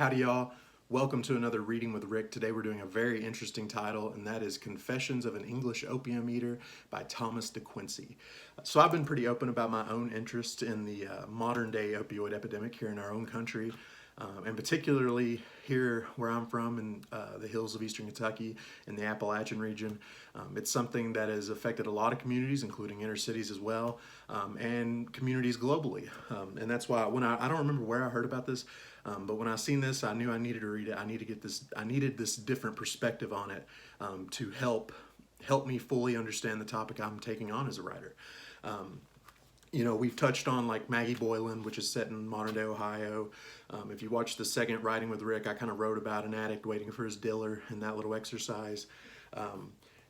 Howdy, y'all. Welcome to another Reading with Rick. Today we're doing a very interesting title, and that is Confessions of an English Opium Eater by Thomas de Quincey. So I've been pretty open about my own interest in the modern day opioid epidemic here in our own country, and particularly here where I'm from in the hills of eastern Kentucky in the Appalachian region. It's something that has affected a lot of communities, including inner cities as well, and communities globally. And that's why when I don't remember where I heard about this, but when I seen this, I knew I needed to read it. I needed this different perspective on it to help me fully understand the topic I'm taking on as a writer. We've touched on like Maggie Boylan, which is set in modern day Ohio. If you watch the second Writing with Rick, I kind of wrote about an addict waiting for his dealer in that little exercise.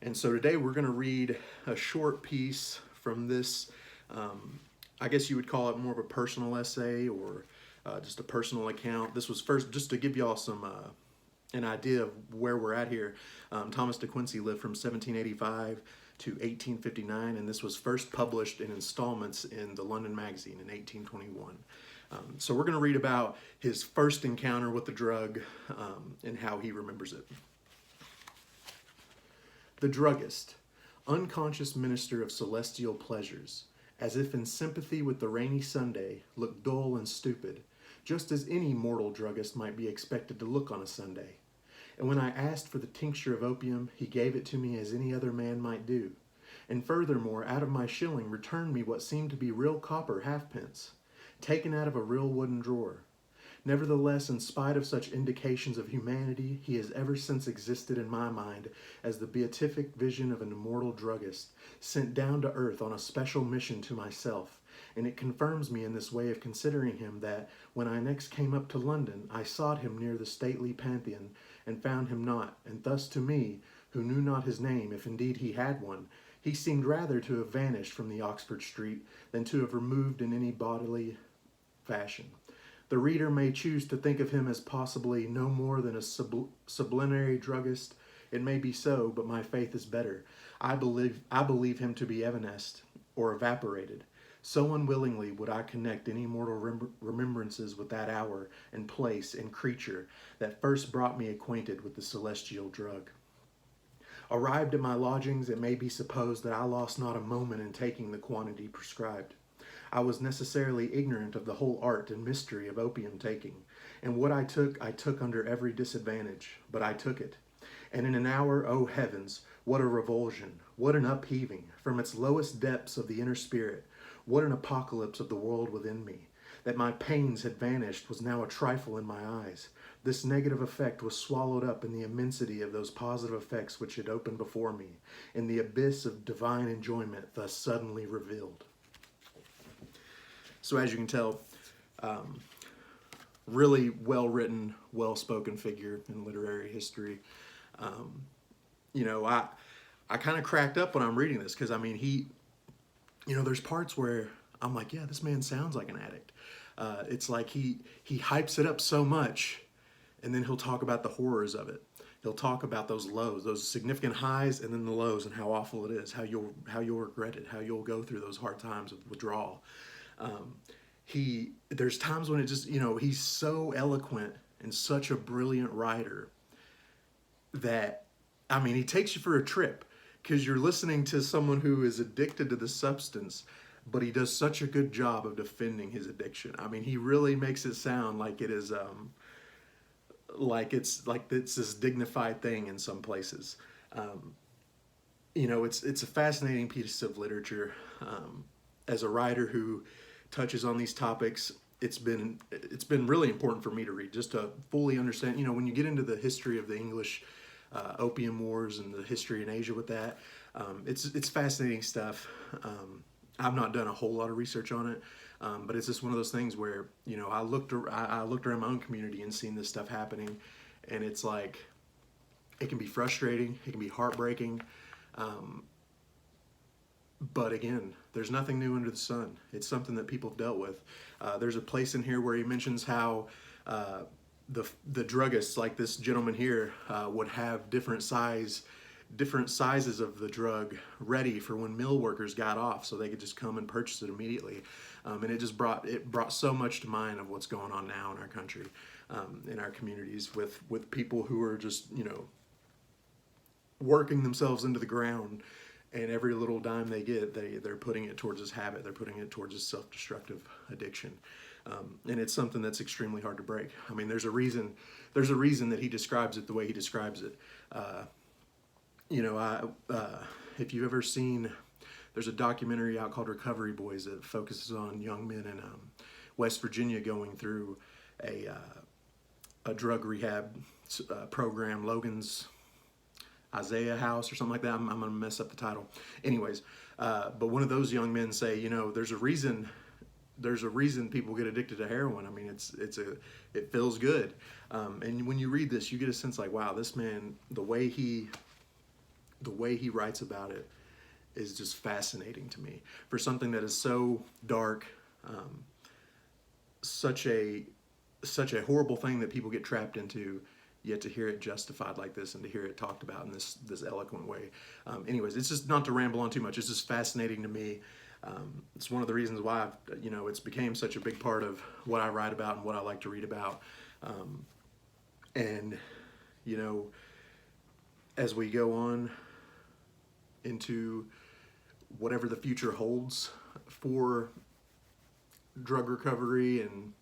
And so today we're going to read a short piece from this. I guess you would call it more of a personal essay or just a personal account. This was first, just to give y'all an idea of where we're at here. Thomas de Quincey lived from 1785 to 1859, and this was first published in installments in the London Magazine in 1821. So we're going to read about his first encounter with the drug and how he remembers it. The druggist, unconscious minister of celestial pleasures, as if in sympathy with the rainy Sunday, looked dull and stupid, just as any mortal druggist might be expected to look on a Sunday. And when I asked for the tincture of opium, he gave it to me as any other man might do, and furthermore, out of my shilling, returned me what seemed to be real copper halfpence, taken out of a real wooden drawer. Nevertheless, in spite of such indications of humanity, he has ever since existed in my mind as the beatific vision of an immortal druggist, sent down to earth on a special mission to myself, and it confirms me in this way of considering him that, when I next came up to London, I sought him near the stately Pantheon, and found him not, and thus to me, who knew not his name, if indeed he had one, he seemed rather to have vanished from the Oxford Street than to have removed in any bodily fashion. The reader may choose to think of him as possibly no more than a sublunary druggist. It may be so, but my faith is better. I believe him to be evanesced or evaporated. So unwillingly would I connect any mortal remembrances with that hour and place and creature that first brought me acquainted with the celestial drug. Arrived at my lodgings, it may be supposed that I lost not a moment in taking the quantity prescribed. I was necessarily ignorant of the whole art and mystery of opium taking, and what I took under every disadvantage, but I took it. And in an hour, oh heavens, what a revulsion, what an upheaving, from its lowest depths of the inner spirit, what an apocalypse of the world within me. That my pains had vanished was now a trifle in my eyes. This negative effect was swallowed up in the immensity of those positive effects which had opened before me, in the abyss of divine enjoyment thus suddenly revealed. So as you can tell, really well-written, well-spoken figure in literary history. I kind of cracked up when I'm reading this because, I mean, there's parts where I'm like, yeah, this man sounds like an addict. It's like he hypes it up so much, and then he'll talk about the horrors of it. He'll talk about those lows, those significant highs, and then the lows, and how awful it is, how you'll regret it, how you'll go through those hard times of withdrawal. There's times when it just, he's so eloquent and such a brilliant writer that, I mean, he takes you for a trip because you're listening to someone who is addicted to the substance, but he does such a good job of defending his addiction. I mean, he really makes it sound like it is, it's this dignified thing in some places. It's a fascinating piece of literature. As a writer who touches on these topics, it's been really important for me to read, just to fully understand. When you get into the history of the English opium wars and the history in Asia with that, it's fascinating stuff. I've not done a whole lot of research on it, but it's just one of those things where I looked around my own community and seen this stuff happening, and it's like it can be frustrating, it can be heartbreaking. But again, there's nothing new under the sun. It's something that people have dealt with. There's a place in here where he mentions how the druggists, like this gentleman here, would have different size different sizes of the drug ready for when mill workers got off, so they could just come and purchase it immediately. And it brought so much to mind of what's going on now in our country, in our communities, with people who are just, working themselves into the ground, and every little dime they get, they're putting it towards this habit. They're putting it towards this self-destructive addiction. And it's something that's extremely hard to break. I mean, there's a reason that he describes it the way he describes it. If you've ever seen, there's a documentary out called Recovery Boys that focuses on young men in West Virginia going through a drug rehab program, Logan's Isaiah House or something like that. I'm gonna mess up the title. Anyways, but one of those young men say, there's a reason people get addicted to heroin. I mean, it feels good. And when you read this, you get a sense like, wow, this man, the way he writes about it is just fascinating to me. For something that is so dark, such a horrible thing that people get trapped into, yet to hear it justified like this and to hear it talked about in this eloquent way. Anyways, it's just not to ramble on too much. It's just fascinating to me. It's one of the reasons why it's became such a big part of what I write about and what I like to read about. And as we go on into whatever the future holds for drug recovery and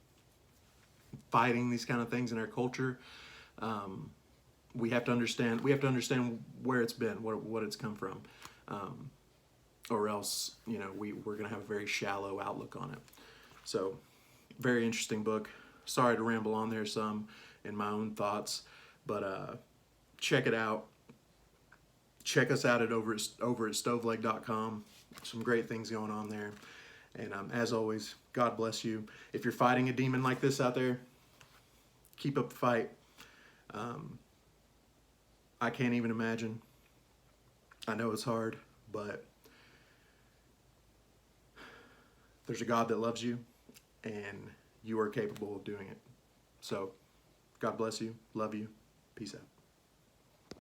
fighting these kind of things in our culture, we have to understand where it's been, what it's come from, or else we're gonna have a very shallow outlook on it. So, very interesting book. Sorry to ramble on there some in my own thoughts, but check it out. Check us out over at stoveleg.com. Some great things going on there. And as always, God bless you. If you're fighting a demon like this out there, keep up the fight. I can't even imagine. I know it's hard, but there's a God that loves you, and you are capable of doing it. So, God bless you. Love you. Peace out.